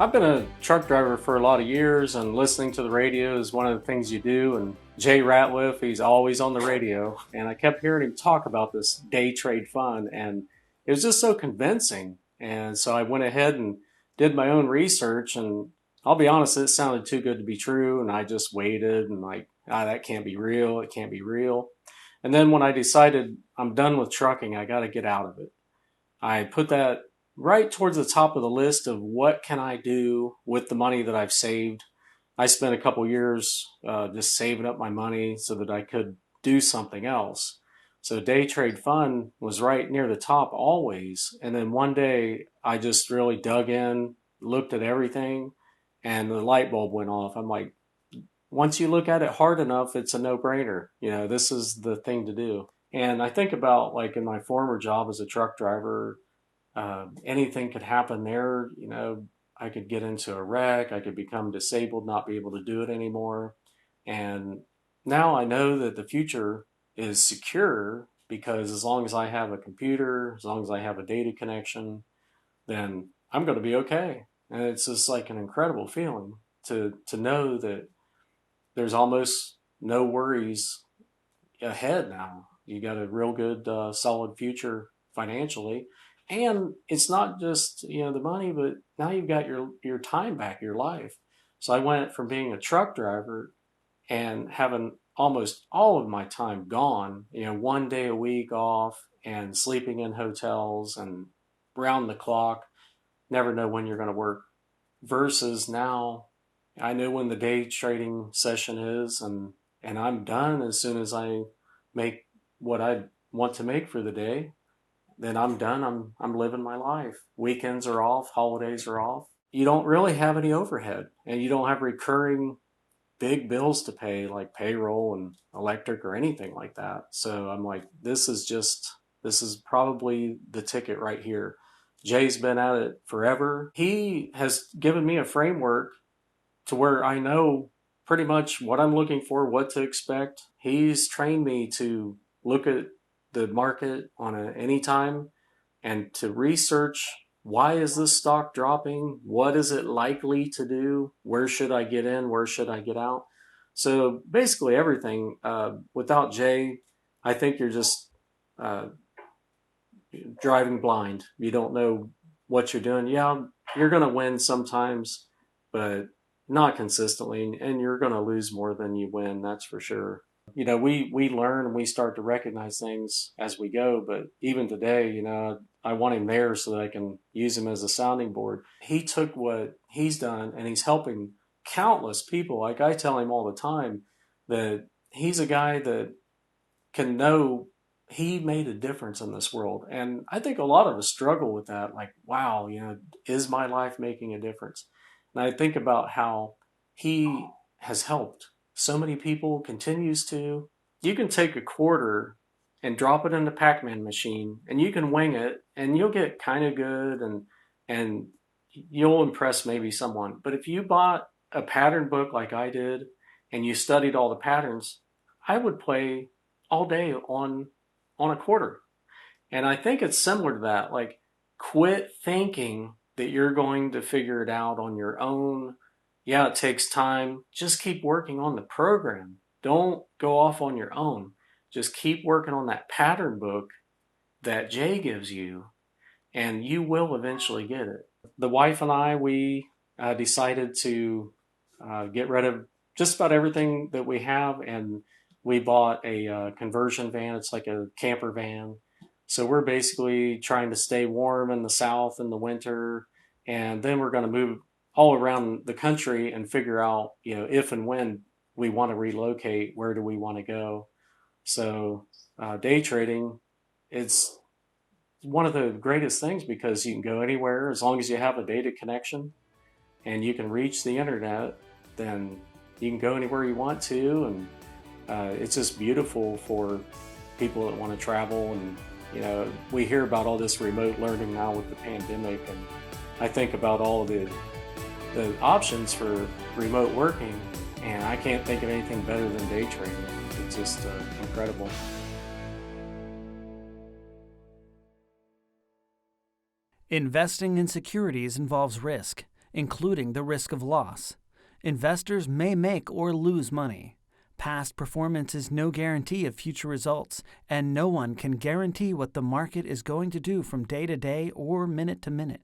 I've been a truck driver for a lot of years, and listening to the radio is one of the things you do. And Jay Ratliff, he's always on the radio. And I kept hearing him talk about this day trade fund, and it was just so convincing. And so I went ahead and did my own research. And I'll be honest, it sounded too good to be true. And I just waited and, like, that can't be real. It can't be real. And then when I decided I'm done with trucking, I got to get out of it. I put that right towards the top of the list of what can I do with the money that I've saved. I spent a couple years just saving up my money so that I could do something else. So day trade fund was right near the top always. And then one day I just really dug in, looked at everything, and the light bulb went off. I'm like, once you look at it hard enough, it's a no-brainer. This is the thing to do. And I think about, like, in my former job as a truck driver, anything could happen there. I could get into a wreck. I could become disabled, not be able to do it anymore. And now I know that the future is secure because as long as I have a computer, as long as I have a data connection, then I'm going to be okay. And it's just like an incredible feeling to know that there's almost no worries ahead now. You got a real good, solid future financially. And it's not just, the money, but now you've got your time back, your life. So I went from being a truck driver and having almost all of my time gone, one day a week off and sleeping in hotels and round the clock, never know when you're going to work, versus now I know when the day trading session is, and I'm done as soon as I make what I want to make for the day. Then I'm done. I'm living my life. Weekends are off, holidays are off. You don't really have any overhead, and you don't have recurring big bills to pay like payroll and electric or anything like that. So I'm like, this is probably the ticket right here. Jay's been at it forever. He has given me a framework to where I know pretty much what I'm looking for, what to expect. He's trained me to look at the market on any time and to research, why is this stock dropping? What is it likely to do? Where should I get in? Where should I get out? So basically everything. Without Jay, I think you're just uh, driving blind. You don't know what you're doing. Yeah, you're going to win sometimes, but not consistently, and you're going to lose more than you win. That's for sure. We learn and we start to recognize things as we go. But even today, I want him there so that I can use him as a sounding board. He took what he's done and he's helping countless people. Like I tell him all the time that he's a guy that can know he made a difference in this world. And I think a lot of us struggle with that. Like, wow, is my life making a difference? And I think about how he has helped so many people, continues to. You can take a quarter and drop it in the Pac-Man machine and you can wing it and you'll get kind of good and you'll impress maybe someone. But if you bought a pattern book like I did and you studied all the patterns, I would play all day on a quarter. And I think it's similar to that. Like, quit thinking that you're going to figure it out on your own. Yeah, it takes time. Just keep working on the program. Don't go off on your own. Just keep working on that pattern book that Jay gives you, and you will eventually get it. The wife and I, we decided to get rid of just about everything that we have, and we bought a conversion van. It's like a camper van. So we're basically trying to stay warm in the South in the winter, and then we're going to move all around the country and figure out, if and when we want to relocate, where do we want to go? So day trading, it's one of the greatest things because you can go anywhere as long as you have a data connection and you can reach the internet, then you can go anywhere you want to. And it's just beautiful for people that want to travel. And, we hear about all this remote learning now with the pandemic. And I think about all of the options for remote working, and I can't think of anything better than day trading. It's just incredible. Investing in securities involves risk. including the risk of loss. Investors may make or lose money. Past performance is no guarantee of future results, and no one can guarantee what the market is going to do from day to day or minute to minute.